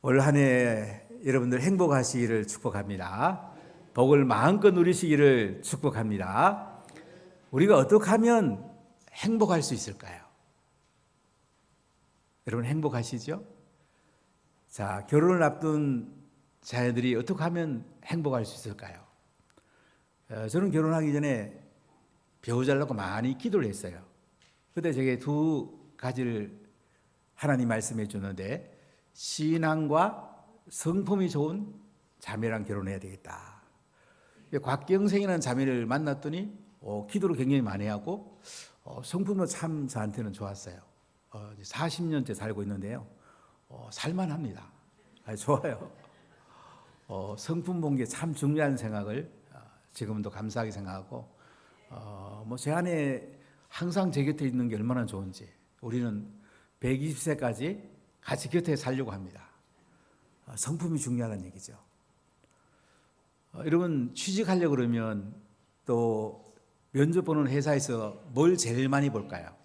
올 한 해 여러분들 행복하시기를 축복합니다. 복을 마음껏 누리시기를 축복합니다. 우리가 어떻게 하면 행복할 수 있을까요? 여러분 행복하시죠? 자, 결혼을 앞둔 자녀들이 어떻게 하면 행복할 수 있을까요? 저는 결혼하기 전에 배우자를 놓고 많이 기도를 했어요. 그때 제게 두 가지를 하나님 말씀해 줬는데, 신앙과 성품이 좋은 자매랑 결혼해야 되겠다. 곽경생이라는 자매를 만났더니 기도를 굉장히 많이 하고 성품도 참 저한테는 좋았어요. 40년째 살고 있는데요. 살만합니다. 좋아요. 성품 본 게 참 중요한 생각을 지금도 감사하게 생각하고, 제 안에 항상 제 곁에 있는 게 얼마나 좋은지. 우리는 120세까지 같이 곁에 살려고 합니다. 성품이 중요하다는 얘기죠. 여러분 취직하려고 그러면 또 면접 보는 회사에서 뭘 제일 많이 볼까요?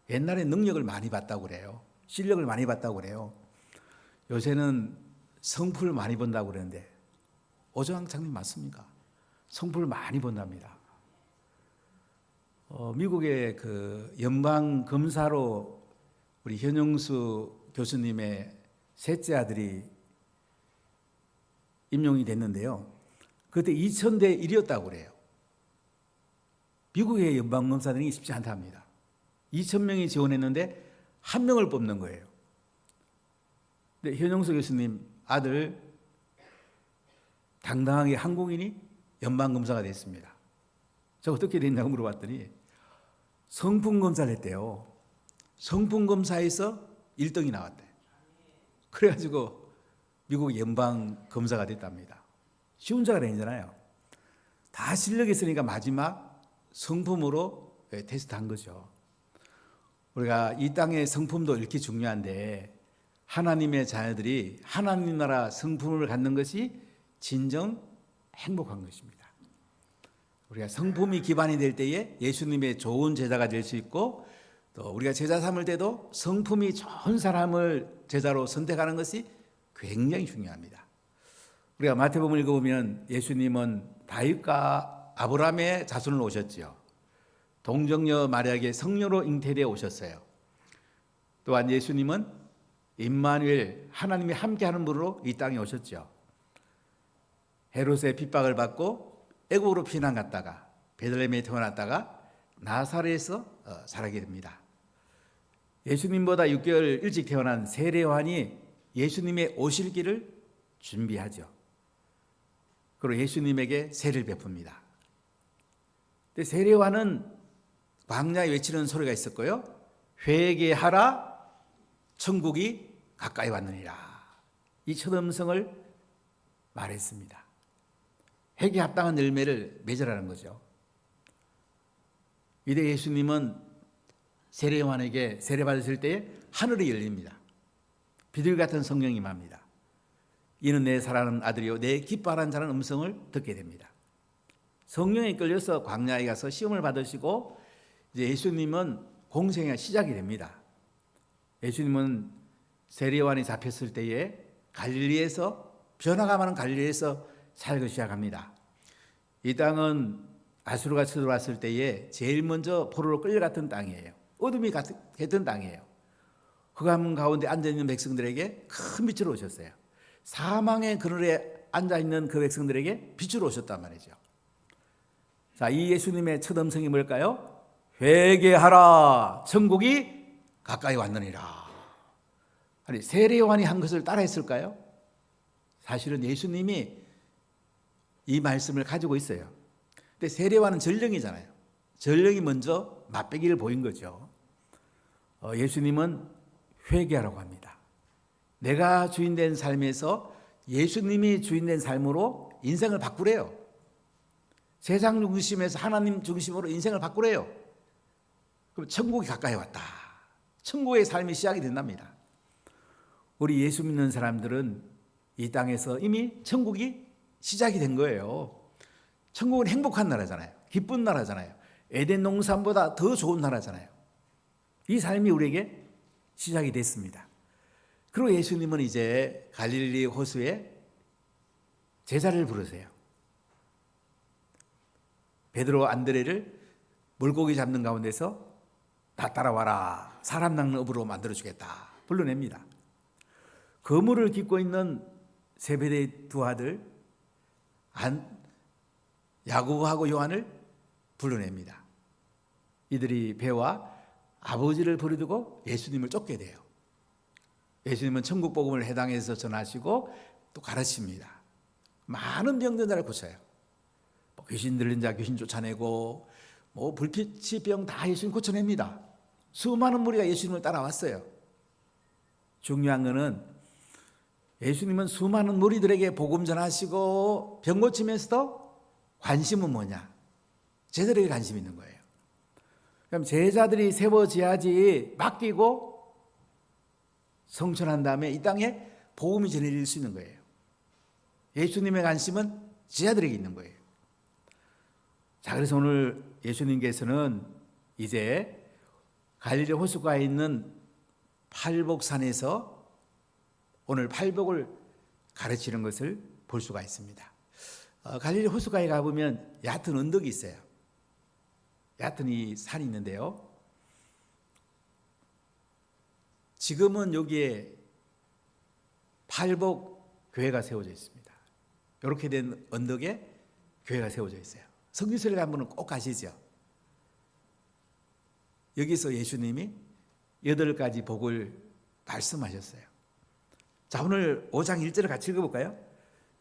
옛날에 능력을 많이 봤다고 그래요. 실력을 많이 봤다고 그래요. 요새는 성품을 많이 본다고 그러는데 오정환 장님 맞습니까? 성품을 많이 본답니다. 미국의 그 연방 검사로 우리 현영수 교수님의 셋째 아들이 임용이 됐는데요. 그때 2000대 1이었다고 그래요. 미국의 연방 검사들이 쉽지 않답니다. 2000명이 지원했는데 한 명을 뽑는 거예요. 근데 현영수 교수님 아들 당당하게 한국인이 연방 검사가 됐습니다. 저 어떻게 됐냐고 물어봤더니 성품 검사를 했대요. 성품 검사에서 1등이 나왔대. 그래가지고 미국 연방 검사가 됐답니다. 쉬운 자가 아니잖아요. 다 실력이 있으니까 마지막 성품으로 테스트한 거죠. 우리가 이 땅의 성품도 이렇게 중요한데, 하나님의 자녀들이 하나님 나라 성품을 갖는 것이 진정 행복한 것입니다. 우리가 성품이 기반이 될 때에 예수님의 좋은 제자가 될 수 있고, 또 우리가 제자 삼을 때도 성품이 좋은 사람을 제자로 선택하는 것이 굉장히 중요합니다. 우리가 마태복음을 읽어보면 예수님은 다윗과 아브라함의 자손으로 오셨지요. 동정녀 마리아에게 성녀로 잉태되어 오셨어요. 또한 예수님은 임마누엘, 하나님이 함께하는 분으로 이 땅에 오셨죠. 헤롯의 핍박을 받고 애국으로 피난 갔다가 베들레헴에 태어났다가 나사렛에서 자라게 됩니다. 예수님보다 6개월 일찍 태어난 세례요한이 예수님의 오실 길을 준비하죠. 그리고 예수님에게 세례를 베풉니다. 근데 세례요한은 광야에 외치는 소리가 있었고요. 회개하라, 천국이 가까이 왔느니라. 이 첫 음성을 말했습니다. 회개 합당한 열매를 맺으라는 거죠. 이때 예수님은 세례요한에게 세례받으실 때에 하늘이 열립니다. 비둘기 같은 성령이 임합니다. 이는 내 사랑하는 아들이요 내 기뻐하는 자라는 음성을 듣게 됩니다. 성령에 끌려서 광야에 가서 시험을 받으시고, 이제 예수님은 공생의 시작이 됩니다. 예수님은 세례요한이 잡혔을 때에 갈릴리에서, 변화가 많은 갈릴리에서 살기 시작합니다. 이 땅은 아수르가 쳐들어왔을 때에 제일 먼저 포로로 끌려갔던 땅이에요. 어둠이 했던 땅이에요. 흑암 가운데 앉아있는 백성들에게 큰 빛으로 오셨어요. 사망의 그늘에 앉아있는 그 백성들에게 빛으로 오셨단 말이죠. 자, 이 예수님의 첫 음성이 뭘까요? 회개하라, 천국이 가까이 왔느니라. 아니, 세례요한이 한 것을 따라 했을까요? 사실은 예수님이 이 말씀을 가지고 있어요. 근데 세례요한은 전령이잖아요. 전령이 먼저 맛배기를 보인 거죠. 예수님은 회개하라고 합니다. 내가 주인된 삶에서 예수님이 주인된 삶으로 인생을 바꾸래요. 세상 중심에서 하나님 중심으로 인생을 바꾸래요. 그럼 천국이 가까이 왔다. 천국의 삶이 시작이 된답니다. 우리 예수 믿는 사람들은 이 땅에서 이미 천국이 시작이 된 거예요. 천국은 행복한 나라잖아요. 기쁜 나라잖아요. 에덴 농산보다 더 좋은 나라잖아요. 이 삶이 우리에게 시작이 됐습니다. 그리고 예수님은 이제 갈릴리 호수에 제자를 부르세요. 베드로 안드레를 물고기 잡는 가운데서 다 따라와라. 사람 낚는 어부로 만들어주겠다. 불러냅니다. 그물을 깃고 있는 세베대의 두 아들 야고보하고 요한을 불러냅니다. 이들이 배와 아버지를 버려두고 예수님을 쫓게 돼요. 예수님은 천국 복음을 해당에서 전하시고 또 가르칩니다. 많은 병든 자를 고쳐요. 귀신 들린 자 귀신 쫓아내고 불빛이 병 다 예수님 고쳐냅니다. 수많은 무리가 예수님을 따라왔어요. 중요한 것은 예수님은 수많은 무리들에게 복음 전하시고 병 고치면서도 관심은 뭐냐? 제자들에게 관심이 있는 거예요. 그럼 제자들이 세워져야지 맡기고 성천한 다음에 이 땅에 복음이 전해질 수 있는 거예요. 예수님의 관심은 제자들에게 있는 거예요. 자, 그래서 오늘 예수님께서는 이제 갈릴리 호수가에 있는 팔복산에서 오늘 팔복을 가르치는 것을 볼 수가 있습니다. 갈릴리 호수가에 가보면 얕은 언덕이 있어요. 얕은 이 산이 있는데요. 지금은 여기에 팔복 교회가 세워져 있습니다. 이렇게 된 언덕에 교회가 세워져 있어요. 성지순례 한 분은 꼭 가시죠. 여기서 예수님이 8가지 복을 말씀하셨어요. 자, 오늘 5장 1절을 같이 읽어볼까요?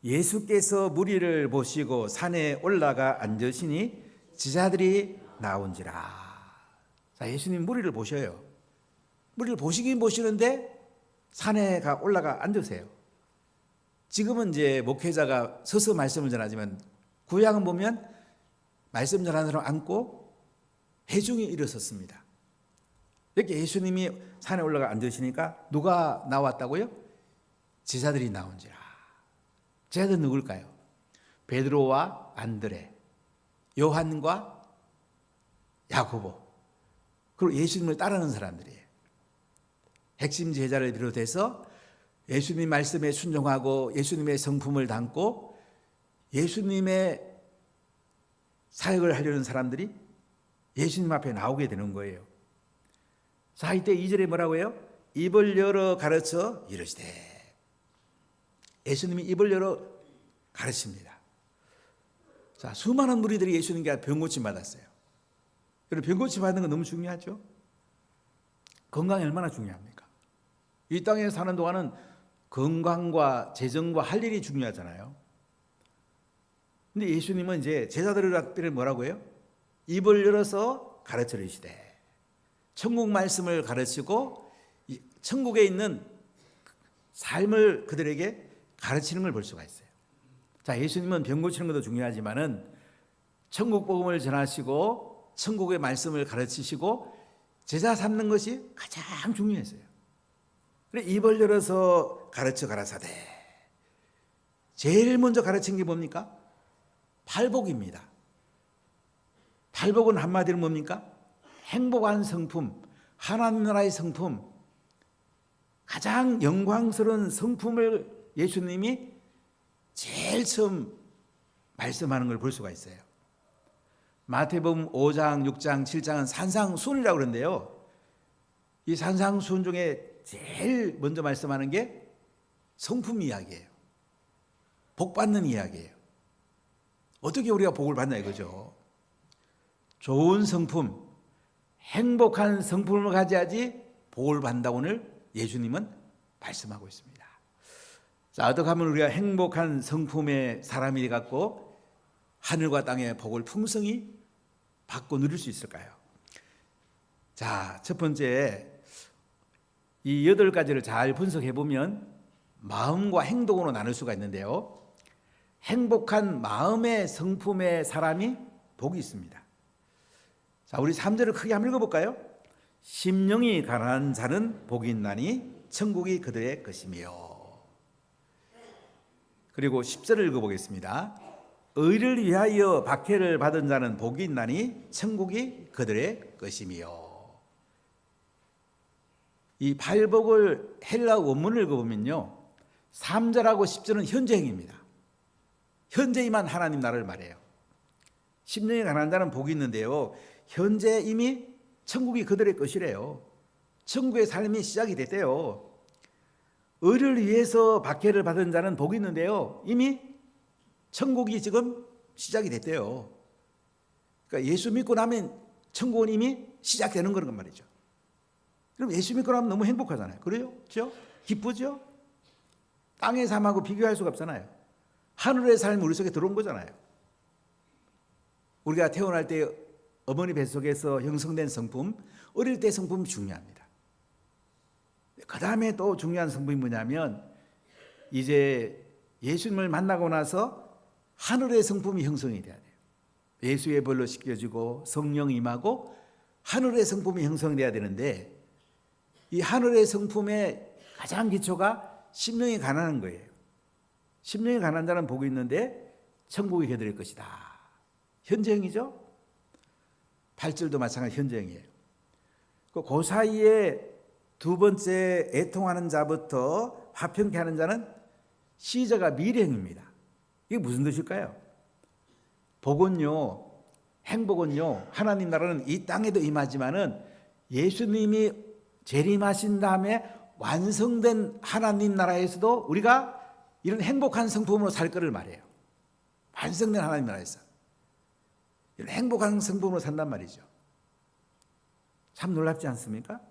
예수께서 무리를 보시고 산에 올라가 앉으시니 제자들이 나온지라. 자, 예수님 무리를 보셔요. 무리를 보시긴 보시는데 산에 올라가 앉으세요. 지금은 이제 목회자가 서서 말씀을 전하지만 구약은 보면 말씀 전하는 사람 앉고 회중이 일어섰습니다. 이렇게 예수님이 산에 올라가 앉으시니까 누가 나왔다고요? 제자들이 나온지라. 제자들은 누굴까요? 베드로와 안드레, 요한과 야고보, 그리고 예수님을 따르는 사람들이에요. 핵심 제자를 비롯해서 예수님 말씀에 순종하고 예수님의 성품을 담고 예수님의 사역을 하려는 사람들이 예수님 앞에 나오게 되는 거예요. 자, 이때 2절에 뭐라고요? 입을 열어 가르쳐 이르시되. 예수님이 입을 열어 가르칩니다. 자, 수많은 무리들이 예수님께 병고침 받았어요. 그리고 병고침 받는 건 너무 중요하죠. 건강이 얼마나 중요합니까? 이 땅에 사는 동안은 건강과 재정과 할 일이 중요하잖아요. 근데 예수님은 이제 제자들을 뭐라고 해요? 입을 열어서 가르쳐 주시되. 천국 말씀을 가르치고 천국에 있는 삶을 그들에게 가르치는 걸 볼 수가 있어요. 자, 예수님은 병 고치는 것도 중요하지만은 천국 복음을 전하시고 천국의 말씀을 가르치시고 제자 삼는 것이 가장 중요했어요. 그래, 입을 열어서 가르쳐 가라사대. 제일 먼저 가르친 게 뭡니까? 팔복입니다. 팔복은 한마디로 뭡니까? 행복한 성품, 하나님 나라의 성품, 가장 영광스러운 성품을 예수님이 제일 처음 말씀하는 걸 볼 수가 있어요. 마태복음 5장, 6장, 7장은 산상수훈이라고 그러는데요. 이 산상수훈 중에 제일 먼저 말씀하는 게 성품 이야기예요. 복 받는 이야기예요. 어떻게 우리가 복을 받나 이거죠. 좋은 성품, 행복한 성품을 가져야지 복을 받는다고 오늘 예수님은 말씀하고 있습니다. 자, 어떻게 하면 우리가 행복한 성품의 사람이 되갖고 하늘과 땅의 복을 풍성히 받고 누릴 수 있을까요? 자, 첫 번째, 이 8가지를 잘 분석해 보면 마음과 행동으로 나눌 수가 있는데요. 행복한 마음의 성품의 사람이 복이 있습니다. 자, 우리 3절을 크게 한번 읽어볼까요? 심령이 가난한 자는 복이 있나니 천국이 그들의 것이며. 그리고 10절을 읽어보겠습니다. 의를 위하여 박해를 받은 자는 복이 있나니 천국이 그들의 것이며. 이 발복을 헬라 원문을 읽어보면요, 3절하고 10절은 현재형입니다. 현재 임한 하나님 나라를 말해요. 심령이 가난한 자는 복이 있는데요, 현재 이미 천국이 그들의 것이래요. 천국의 삶이 시작이 됐대요. 의를 위해서 박해를 받은 자는 복이 있는데요, 이미 천국이 지금 시작이 됐대요. 그러니까 예수 믿고 나면 천국은 이미 시작되는 거란 말이죠. 그럼 예수 믿고 나면 너무 행복하잖아요. 그래요? 그렇죠? 기쁘죠? 땅의 삶하고 비교할 수가 없잖아요. 하늘의 삶이 우리 속에 들어온 거잖아요. 우리가 태어날 때 어머니 뱃속에서 형성된 성품, 어릴 때 성품이 중요합니다. 그 다음에 또 중요한 성품이 뭐냐면, 이제 예수님을 만나고 나서 하늘의 성품이 형성이 돼야 돼요. 예수의 벌로 씻겨지고 성령 임하고 하늘의 성품이 형성돼야 되는데, 이 하늘의 성품의 가장 기초가 심령이 가난한 거예요. 심령이 가난한 자는 복이 있는데 천국이 그들의 것이다. 현재형이죠. 8절도 마찬가지 현재형이에요. 그 사이에 두 번째 애통하는 자부터 화평케 하는 자는 시저가 미래형입니다. 이게 무슨 뜻일까요? 복은요, 행복은요, 하나님 나라는 이 땅에도 임하지만은 예수님이 재림하신 다음에 완성된 하나님 나라에서도 우리가 이런 행복한 성품으로 살 거를 말해요. 완성된 하나님 나라에서 이런 행복한 성품으로 산단 말이죠. 참 놀랍지 않습니까?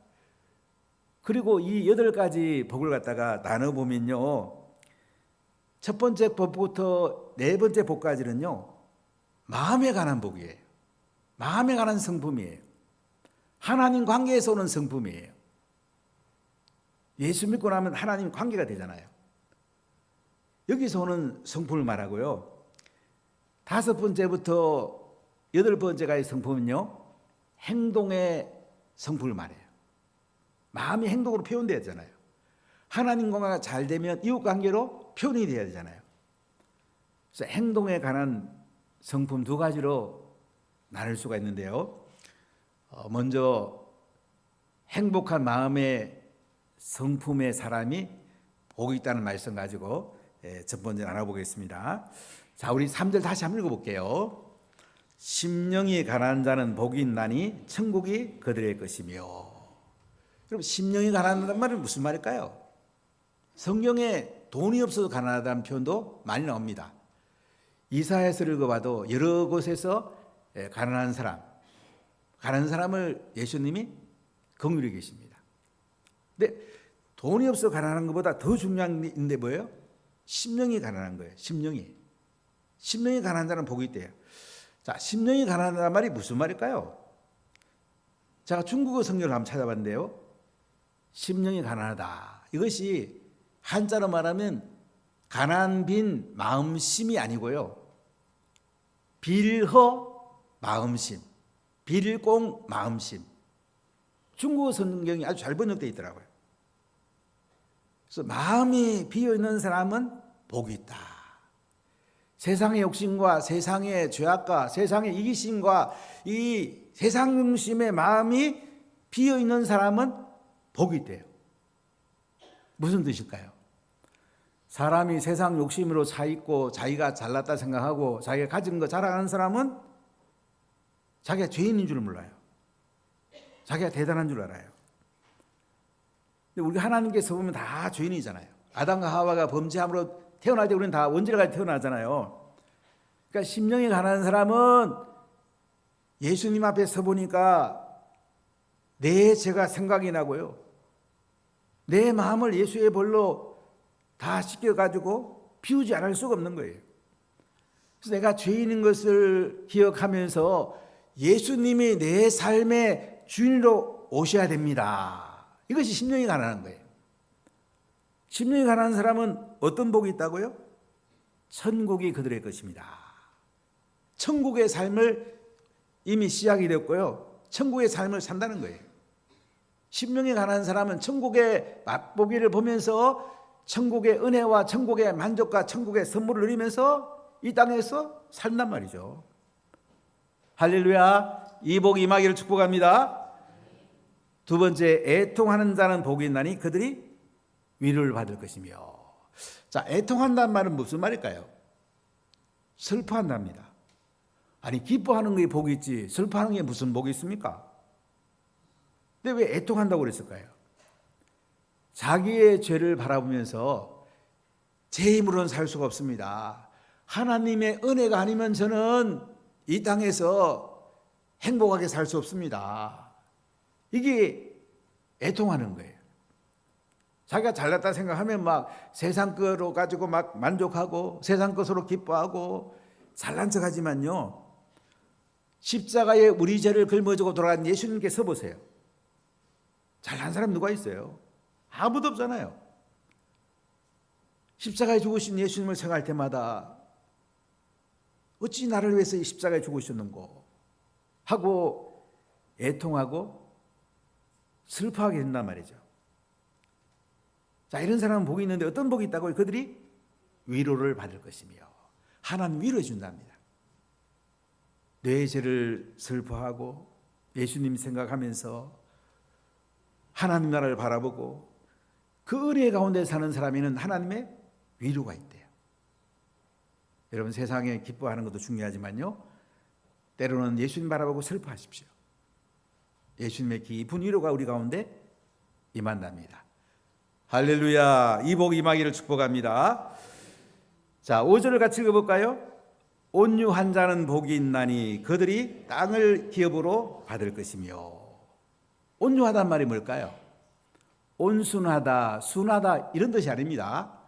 그리고 이 8가지 복을 갖다가 나눠보면요, 첫 번째 복부터 네 번째 복까지는요, 마음에 관한 복이에요. 마음에 관한 성품이에요. 하나님 관계에서 오는 성품이에요. 예수 믿고 나면 하나님 관계가 되잖아요. 여기서 오는 성품을 말하고요, 5번째부터 8번째가의 성품은요, 행동의 성품을 말해요. 마음이 행동으로 표현돼야 되잖아요. 하나님과 잘 되면 이웃 관계로 표현이 돼야 되잖아요. 그래서 행동에 관한 성품 2가지로 나눌 수가 있는데요, 먼저 행복한 마음의 성품의 사람이 복이 있다는 말씀 가지고 첫 번째 알아보겠습니다. 자, 우리 3절 다시 한번 읽어볼게요. 심령이 가난한 자는 복이 있나니 천국이 그들의 것이며. 그럼 심령이 가난하다는 말은 무슨 말일까요? 성경에 돈이 없어서 가난하다는 표현도 많이 나옵니다. 이사야서를 읽어봐도 여러 곳에서 가난한 사람을 예수님이 긍휼히 계십니다. 근데 돈이 없어 가난한 것보다 더 중요한 게 있는데 뭐예요? 심령이 가난한 거예요. 심령이 가난한 자는 복이 있대요. 자, 심령이 가난하다는 말이 무슨 말일까요? 제가 중국어 성경을 한번 찾아봤는데요, 심령이 가난하다, 이것이 한자로 말하면 가난빈 마음심이 아니고요, 빌허 마음심, 빌공 마음심. 중국어 성경이 아주 잘 번역되어 있더라고요. 그래서 마음이 비어있는 사람은 복이 있다. 세상의 욕심과 세상의 죄악과 세상의 이기심과 이 세상 중심의 마음이 비어있는 사람은 복이 있대요. 무슨 뜻일까요? 사람이 세상 욕심으로 차있고 자기가 잘났다 생각하고 자기가 가진 거 자랑하는 사람은 자기가 죄인인 줄 몰라요. 자기가 대단한 줄 알아요. 근데 우리 하나님께서 보면 다 죄인이잖아요. 아담과 하와가 범죄함으로 태어날 때 우리는 다 원죄를 태어나잖아요. 그러니까 심령이 가난한 사람은 예수님 앞에 서 보니까 내 죄가 생각이 나고요, 내 마음을 예수의 벌로 다 씻겨가지고 비우지 않을 수가 없는 거예요. 그래서 내가 죄인인 것을 기억하면서 예수님이 내 삶의 주인으로 오셔야 됩니다. 이것이 심령이 가난한 거예요. 심령이 가난한 사람은 어떤 복이 있다고요? 천국이 그들의 것입니다. 천국의 삶을 이미 시작이 됐고요, 천국의 삶을 산다는 거예요. 심령이 가난한 사람은 천국의 맛보기를 보면서 천국의 은혜와 천국의 만족과 천국의 선물을 누리면서 이 땅에서 산단 말이죠. 할렐루야. 이 복이 임하기를 축복합니다. 두 번째, 애통하는 자는 복이 있나니 그들이 위로를 받을 것이며. 자, 애통한다는 말은 무슨 말일까요? 슬퍼한답니다. 아니, 기뻐하는 게 복이 있지 슬퍼하는 게 무슨 복이 있습니까? 근데 왜 애통한다고 그랬을까요? 자기의 죄를 바라보면서 제 힘으로는 살 수가 없습니다. 하나님의 은혜가 아니면 저는 이 땅에서 행복하게 살 수 없습니다. 이게 애통하는 거예요. 자기가 잘났다 생각하면 막 세상 거로 가지고 막 만족하고 세상 것으로 기뻐하고 잘난 척하지만요, 십자가에 우리 죄를 짊어지고 돌아간 예수님께 서보세요. 잘난 사람 누가 있어요? 아무도 없잖아요. 십자가에 죽으신 예수님을 생각할 때마다 어찌 나를 위해서 이 십자가에 죽으셨는고 하고 애통하고 슬퍼하게 된단 말이죠. 자, 이런 사람은 복이 있는데 어떤 복이 있다고요? 그들이 위로를 받을 것이며, 하나님 위로해 준답니다. 내 죄를 슬퍼하고 예수님 생각하면서 하나님 나라를 바라보고 그 은혜 가운데 사는 사람에는 하나님의 위로가 있대요. 여러분, 세상에 기뻐하는 것도 중요하지만요, 때로는 예수님 바라보고 슬퍼하십시오. 예수님의 깊은 위로가 우리 가운데 임한답니다. 할렐루야. 이 복 임하기를 축복합니다. 자, 5절을 같이 읽어볼까요? 온유한 자는 복이 있나니 그들이 땅을 기업으로 받을 것이며. 온유하단 말이 뭘까요? 온순하다, 순하다 이런 뜻이 아닙니다.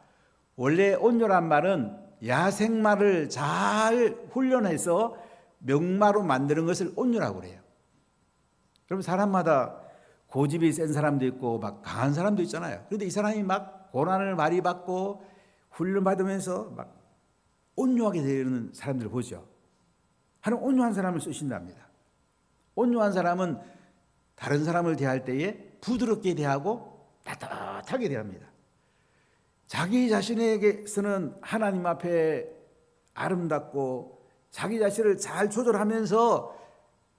원래 온유란 말은 야생마를 잘 훈련해서 명마로 만드는 것을 온유라고 그래요. 그럼 사람마다 고집이 센 사람도 있고 막 강한 사람도 있잖아요. 그런데 이 사람이 막 고난을 많이 받고 훈련받으면서 막 온유하게 되는 사람들을 보죠. 하나님 온유한 사람을 쓰신답니다. 온유한 사람은 다른 사람을 대할 때에 부드럽게 대하고 따뜻하게 대합니다. 자기 자신에게서는 하나님 앞에 아름답고 자기 자신을 잘 조절하면서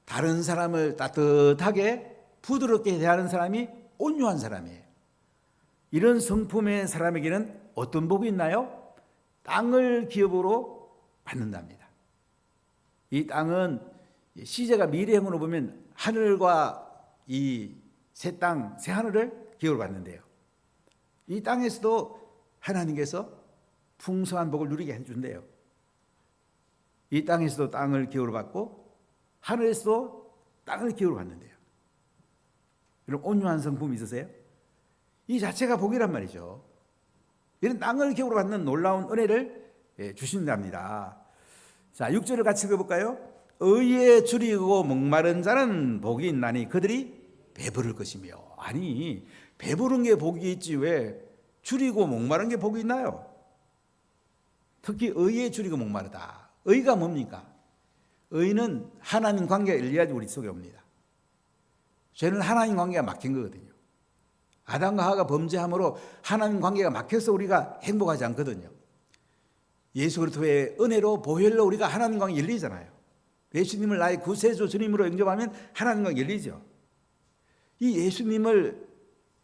다른 사람을 따뜻하게 부드럽게 대하는 사람이 온유한 사람이에요. 이런 성품의 사람에게는 어떤 복이 있나요? 땅을 기업으로 받는답니다. 이 땅은 시제가 미래형으로 보면 하늘과 이 새 땅, 새 하늘을 기업으로 받는데요. 이 땅에서도 하나님께서 풍성한 복을 누리게 해준대요. 이 땅에서도 땅을 기업으로 받고 하늘에서도 땅을 기업으로 받는데요. 이런 온유한 성품이 있으세요? 이 자체가 복이란 말이죠. 이런 땅을 기업으로 받는 놀라운 은혜를 주신답니다. 자, 6절을 같이 읽어볼까요? 의에 줄이고 목마른 자는 복이 있나니 그들이 배부를 것이며. 아니, 배부른 게 복이 있지 왜 줄이고 목마른 게 복이 있나요? 특히 의에 줄이고 목마르다. 의가 뭡니까? 의는 하나님 관계가 일리하지 우리 속에 옵니다. 죄는 하나님 관계가 막힌 거거든요. 아담과 하와가 범죄함으로 하나님 관계가 막혀서 우리가 행복하지 않거든요. 예수 그리스도의 은혜로 보혈로 우리가 하나님 관계 열리잖아요. 예수님을 나의 구세주 주님으로 영접하면 하나님 관계 열리죠. 이 예수님을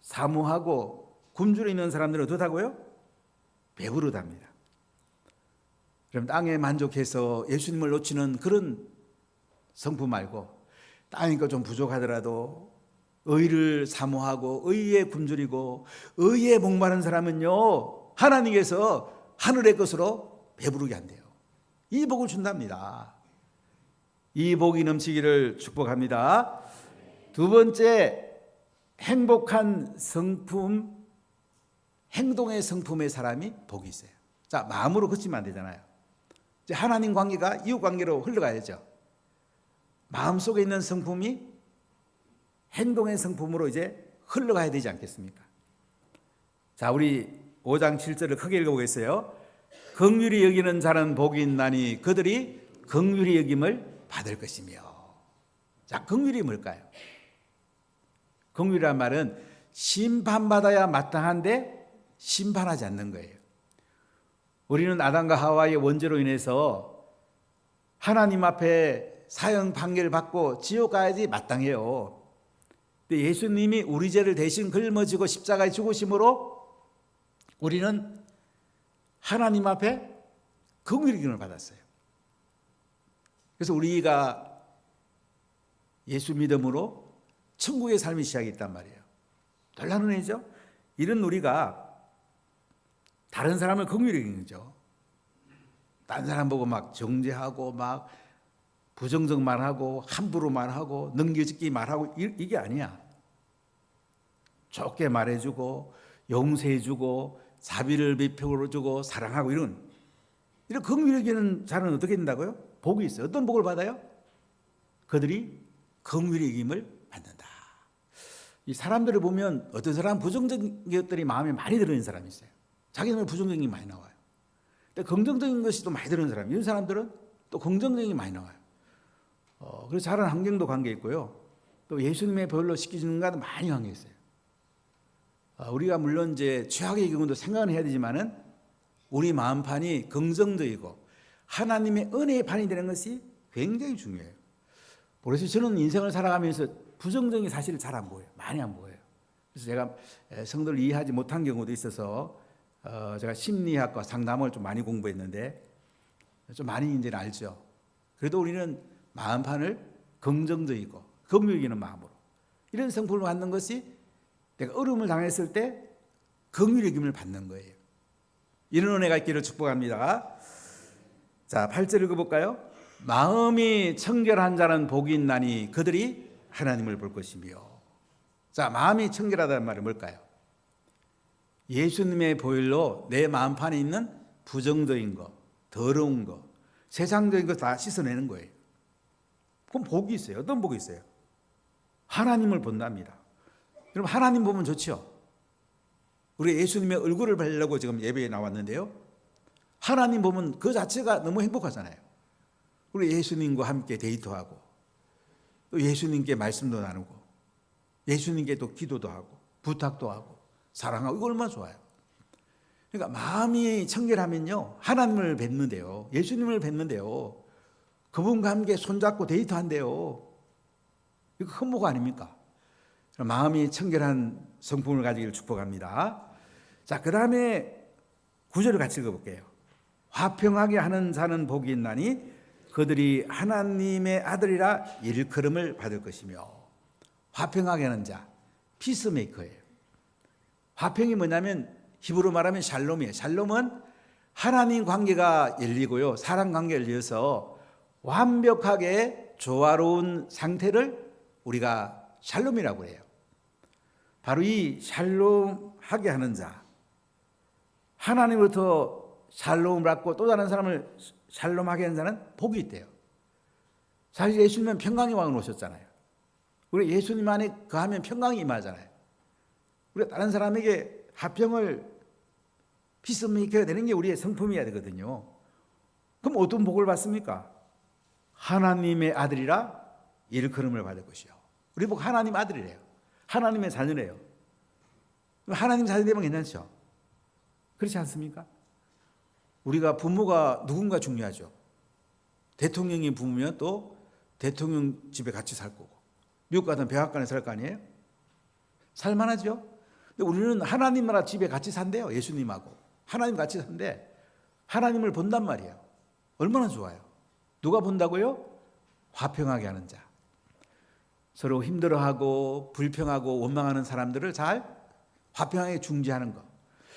사모하고 굶주려 있는 사람들은 어떻다고요? 배부르답니다. 그럼 땅에 만족해서 예수님을 놓치는 그런 성품 말고 땅이니까 좀 부족하더라도 의를 사모하고 의에 굶주리고 의에 목마른 사람은요, 하나님께서 하늘의 것으로 배부르게 한대요. 이 복을 준답니다. 이 복이 넘치기를 축복합니다. 두 번째, 행복한 성품, 행동의 성품의 사람이 복이 있어요. 자, 마음으로 걷지면 안 되잖아요. 이제 하나님 관계가 이웃 관계로 흘러가야죠. 마음속에 있는 성품이 행동의 성품으로 이제 흘러가야 되지 않겠습니까? 자, 우리 5장 7절을 크게 읽어보겠어요. 긍휼히 여기는 자는 복이 있나니 그들이 긍휼히 여김을 받을 것이며. 자, 긍휼이 뭘까요? 긍휼이란 말은 심판받아야 마땅한데 심판하지 않는 거예요. 우리는 아담과 하와의 원죄로 인해서 하나님 앞에 사형 판결을 받고 지옥 가야지 마땅해요. 근데 예수님이 우리 죄를 대신 걸머지고 십자가에 죽으심으로 우리는 하나님 앞에 긍휼의 기름을 받았어요. 그래서 우리가 예수 믿음으로 천국의 삶이 시작했단 말이에요. 놀라운 은혜죠. 이런 우리가 다른 사람을 긍휼히 여기죠. 다른 사람 보고 막 정죄하고 막 부정적 말하고 함부로 말하고 넘겨짓기 말하고 이게 아니야. 좋게 말해주고 용서해주고 자비를 베풀어주고 사랑하고 이런 긍휼히 여기는 자는 어떻게 된다고요? 복이 있어요. 어떤 복을 받아요? 그들이 긍휼히 여김을 받는다. 이 사람들을 보면 어떤 사람은 부정적인 것들이 마음에 많이 들어있는 사람이 있어요. 자기는 부정적인 게 많이 나와요. 근데 긍정적인 것이 또 많이 들어있는 사람, 이런 사람들은 또 긍정적인 게 많이 나와요. 그래서 자란 환경도 관계 있고요. 또 예수님의 별로 시키시는 것과도 많이 관계 있어요. 우리가 물론 이제 최악의 경우도 생각은 해야 되지만은 우리 마음판이 긍정적이고 하나님의 은혜의 판이 되는 것이 굉장히 중요해요. 그래서 저는 인생을 살아가면서 부정적인 사실을 잘 안 보여요. 많이 안 보여요. 그래서 제가 성도를 이해하지 못한 경우도 있어서 제가 심리학과 상담을 좀 많이 공부했는데 좀 많이 이제는 알죠. 그래도 우리는 마음판을 긍정적이고 긍휼히 여기는 마음으로 이런 성품을 갖는 것이 내가 어려움을 당했을 때 긍휼히 여김을 받는 거예요. 이런 은혜가 있기를 축복합니다. 자, 8절 읽어볼까요? 마음이 청결한 자는 복이 있나니 그들이 하나님을 볼 것이며. 자, 마음이 청결하다는 말이 뭘까요? 예수님의 보혈로 내 마음판에 있는 부정적인 거, 더러운 거, 세상적인 거 다 씻어내는 거예요. 그럼 복이 있어요. 어떤 복이 있어요? 하나님을 본답니다. 여러분, 하나님 보면 좋죠? 우리 예수님의 얼굴을 보려고 지금 예배에 나왔는데요. 하나님 보면 그 자체가 너무 행복하잖아요. 우리 예수님과 함께 데이트하고 또 예수님께 말씀도 나누고 예수님께 또 기도도 하고 부탁도 하고 사랑하고 이거 얼마나 좋아요. 그러니까 마음이 청결하면요 하나님을 뵙는데요, 예수님을 뵙는데요, 그분과 함께 손잡고 데이트한대요. 이거 큰 복 아닙니까? 마음이 청결한 성품을 가지기를 축복합니다. 자, 그 다음에 9절을 같이 읽어볼게요. 화평하게 하는 자는 복이 있나니 그들이 하나님의 아들이라 일컬음을 받을 것이며. 화평하게 하는 자, 피스메이커예요. 화평이 뭐냐면 히브리로 말하면 샬롬이에요. 샬롬은 하나님 관계가 열리고요, 사람 관계가 열려서 완벽하게 조화로운 상태를 우리가 샬롬이라고 해요. 바로 이 샬롬하게 하는 자, 하나님으로부터 샬롬을 받고 또 다른 사람을 샬롬하게 하는 자는 복이 있대요. 사실 예수님은 평강의 왕으로 오셨잖아요. 우리 예수님 안에 거하면 평강이 임하잖아요. 우리가 다른 사람에게 화평을 피스메이커가 되는 게 우리의 성품이어야 되거든요. 그럼 어떤 복을 받습니까? 하나님의 아들이라 일컬음을 받을 것이요. 우리 복 하나님 아들이래요. 하나님의 자녀래요. 하나님 자녀 되면 괜찮죠? 그렇지 않습니까? 우리가 부모가 누군가 중요하죠. 대통령이 부모면 또 대통령 집에 같이 살 거고, 미국 같은 백악관에 살 거 아니에요? 살만하죠? 근데 우리는 하나님 나라 집에 같이 산대요. 예수님하고 하나님 같이 산대. 하나님을 본단 말이에요. 얼마나 좋아요. 누가 본다고요? 화평하게 하는 자. 서로 힘들어하고 불평하고 원망하는 사람들을 잘 화평하게 중재하는 것.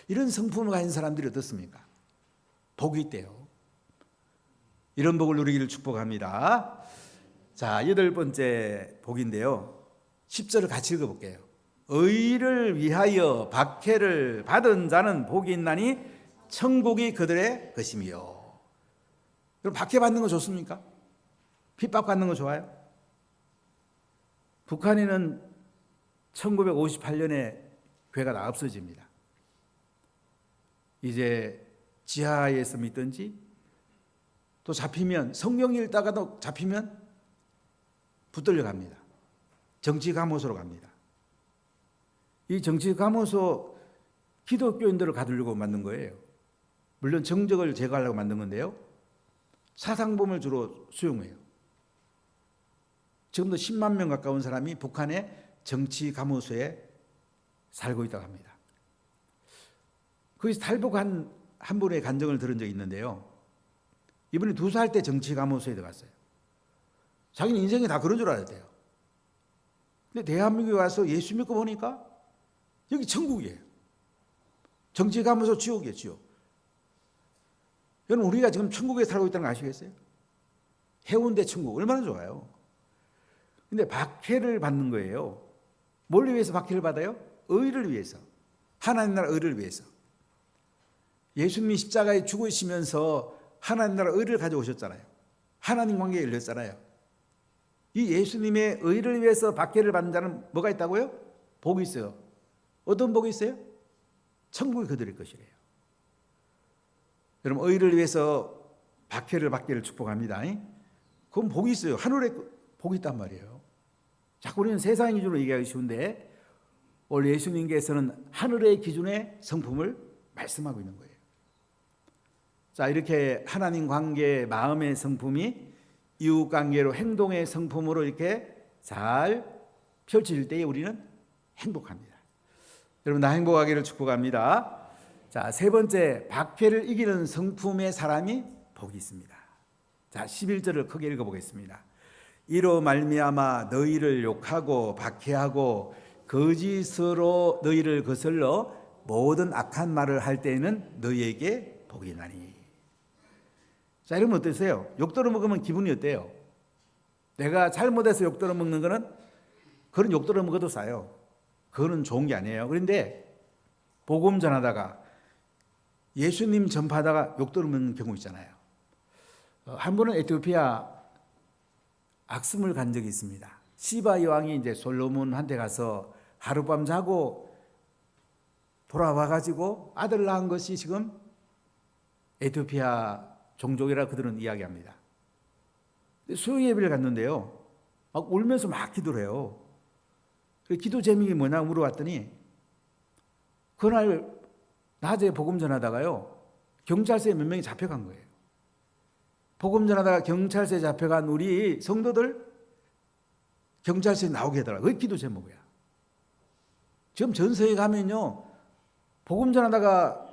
이런 성품을 가진 사람들이 어떻습니까? 복이 있대요. 이런 복을 누리기를 축복합니다. 자, 8번째 복인데요. 10절을 같이 읽어볼게요. 의를 위하여 박해를 받은 자는 복이 있나니 천국이 그들의 것이며. 그럼 박해받는 거 좋습니까? 핍박받는 거 좋아요? 북한에는 1958년에 교회가 다 없어집니다. 이제 지하에서 믿든지 또 잡히면 성경 읽다가도 잡히면 붙들려 갑니다. 정치 감호소로 갑니다. 이 정치 감호소 기독교인들을 가두려고 만든 거예요. 물론 정적을 제거하려고 만든 건데요. 사상범을 주로 수용해요. 지금도 10만 명 가까운 사람이 북한에 정치 가무소에 살고 있다고 합니다. 거기서 탈북한 한 분의 간증을 들은 적이 있는데요. 이분이 2살 때 정치 가무소에 들어갔어요. 자기는 인생이 다 그런 줄 알았대요. 근데 대한민국에 와서 예수 믿고 보니까 여기 천국이에요. 정치 가무소 지옥이에요, 지옥. 여러분, 우리가 지금 천국에 살고 있다는 거 아시겠어요? 해운대 천국 얼마나 좋아요. 근데 박해를 받는 거예요. 뭘 위해서 박해를 받아요? 의를 위해서. 하나님 나라 의를 위해서. 예수님이 십자가에 죽으시면서 하나님 나라 의를 가져오셨잖아요. 하나님 관계에 열렸잖아요. 이 예수님의 의를 위해서 박해를 받는 자는 뭐가 있다고요? 복이 있어요. 어떤 복이 있어요? 천국이 그들의 것이래요. 여러분, 의를 위해서 박해를 받기를 축복합니다. 그건 복이 있어요. 하늘에 복이 있단 말이에요. 자꾸 우리는 세상 기준으로 얘기하기 쉬운데 오늘 예수님께서는 하늘의 기준의 성품을 말씀하고 있는 거예요. 자, 이렇게 하나님 관계, 마음의 성품이 이웃 관계로 행동의 성품으로 이렇게 잘 펼쳐질 때에 우리는 행복합니다. 여러분, 나 행복하기를 축복합니다. 자, 세 번째, 박해를 이기는 성품의 사람이 복이 있습니다. 자, 11절을 크게 읽어보겠습니다. 이로 말미암아 너희를 욕하고 박해하고 거짓으로 너희를 거슬러 모든 악한 말을 할 때에는 너희에게 복이 나니. 자, 이러면 어떠세요? 욕들어 먹으면 기분이 어때요? 내가 잘못해서 욕들어 먹는 거는 그런 욕들어 먹어도 싸요. 그거는 좋은 게 아니에요. 그런데 복음 전하다가 예수님 전파하다가 욕들어 먹는 경우 있잖아요. 한 번은 에티오피아 악수물 간 적이 있습니다. 시바 여왕이 이제 솔로몬한테 가서 하룻밤 자고 돌아와가지고 아들 낳은 것이 지금 에티오피아 종족이라 그들은 이야기합니다. 수요 예배를 갔는데요. 막 울면서 막 기도를 해요. 기도 제목이 뭐냐 물어봤더니 그날 낮에 복음 전하다가요. 경찰서에 몇 명이 잡혀간 거예요. 복음 전하다가 경찰서에 잡혀간 우리 성도들 경찰서에 나오게 하더라고요. 그게 기도 제목이야. 지금 전서에 가면요. 복음 전하다가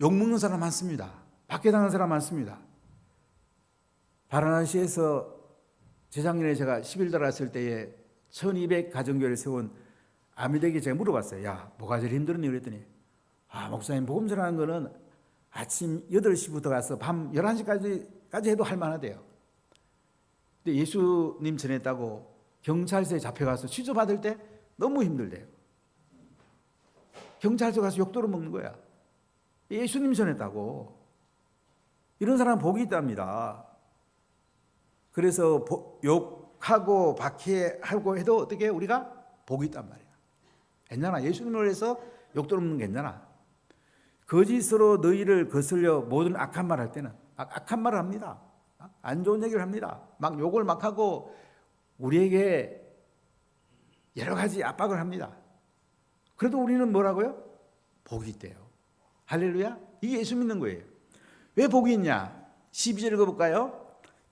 욕먹는 사람 많습니다. 박해당하는 사람 많습니다. 바라나시에서 재작년에 제가 10일 달았을 때에 1200 가정교회를 세운 아미에게 제가 물어봤어요. 야, 뭐가 제일 힘들었니? 그랬더니 목사님 복음 전하는 거는 아침 8시부터 가서 밤 11시까지 해도 할 만하대요. 근데 예수님 전했다고 경찰서에 잡혀가서 취조받을 때 너무 힘들대요. 경찰서 가서 욕도로 먹는 거야. 예수님 전했다고. 이런 사람은 복이 있답니다. 그래서 욕하고 박해하고 해도 어떻게 우리가 복이 있단 말이야. 괜찮아. 예수님을 위해서 욕도로 먹는 게 괜찮아. 거짓으로 너희를 거슬려 모든 악한 말 할 때는 악한 말을 합니다. 안 좋은 얘기를 합니다. 막 욕을 막 하고 우리에게 여러 가지 압박을 합니다. 그래도 우리는 뭐라고요? 복이 있대요. 할렐루야. 이게 예수 믿는 거예요. 왜 복이 있냐? 12절 읽어볼까요?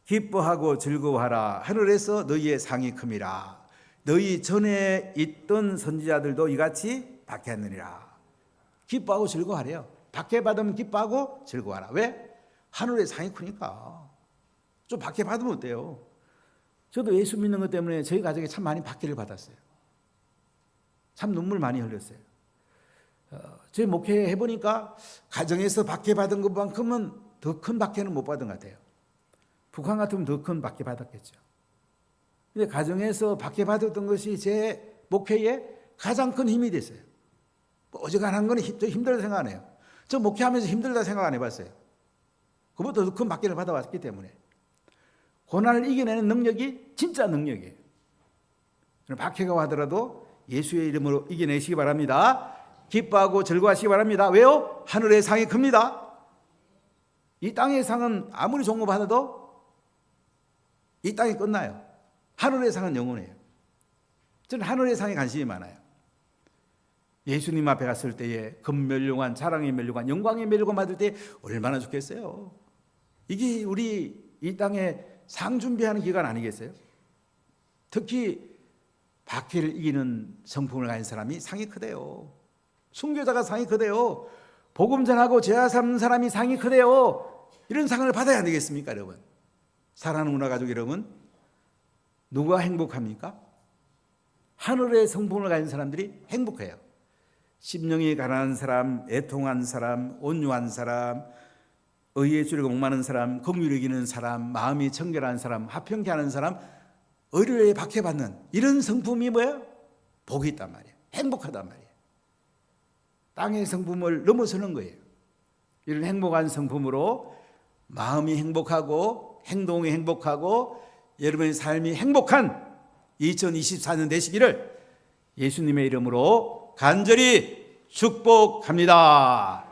기뻐하고 즐거워하라. 하늘에서 너희의 상이 큼이라. 너희 전에 있던 선지자들도 이같이 박해하느니라. 기뻐하고 즐거워하래요. 박해받으면 기뻐하고 즐거워하라. 왜? 하늘의 상이 크니까. 좀 박해받으면 어때요? 저도 예수 믿는 것 때문에 저희 가정에 참 많이 박해를 받았어요. 참 눈물 많이 흘렸어요. 저희 목회해 보니까 가정에서 박해받은 것만큼은 더 큰 박해는 못 받은 것 같아요. 북한 같으면 더 큰 박해 받았겠죠. 근데 가정에서 박해받았던 것이 제 목회에 가장 큰 힘이 됐어요. 어지간한 거는 힘들다 생각 안 해요. 저 목회하면서 힘들다 생각 안 해봤어요. 그보다 더 큰 박해를 받아왔기 때문에. 고난을 이겨내는 능력이 진짜 능력이에요. 박해가 와더라도 예수의 이름으로 이겨내시기 바랍니다. 기뻐하고 즐거워하시기 바랍니다. 왜요? 하늘의 상이 큽니다. 이 땅의 상은 아무리 좋은 거 받아도 이 땅이 끝나요. 하늘의 상은 영원해요. 저는 하늘의 상에 관심이 많아요. 예수님 앞에 갔을 때에 금멸류관, 자랑의 멸류관, 영광의 멸류관 받을 때 얼마나 좋겠어요. 이게 우리 이 땅에 상 준비하는 기간 아니겠어요? 특히 박해를 이기는 성품을 가진 사람이 상이 크대요. 순교자가 상이 크대요. 복음 전하고 죄와 삼는 사람이 상이 크대요. 이런 상을 받아야 되겠습니까, 여러분? 사랑하는 문화 가족 여러분, 누가 행복합니까? 하늘의 성품을 가진 사람들이 행복해요. 심령이 가난한 사람, 애통한 사람, 온유한 사람, 의에 주려고 목마른 사람, 긍휼을 이기는 사람, 마음이 청결한 사람, 화평케 하는 사람, 의료에 박해받는 이런 성품이 뭐야? 복이 있단 말이에요. 행복하단 말이에요. 땅의 성품을 넘어서는 거예요. 이런 행복한 성품으로 마음이 행복하고 행동이 행복하고 여러분의 삶이 행복한 2024년 되시기를 예수님의 이름으로 간절히 축복합니다.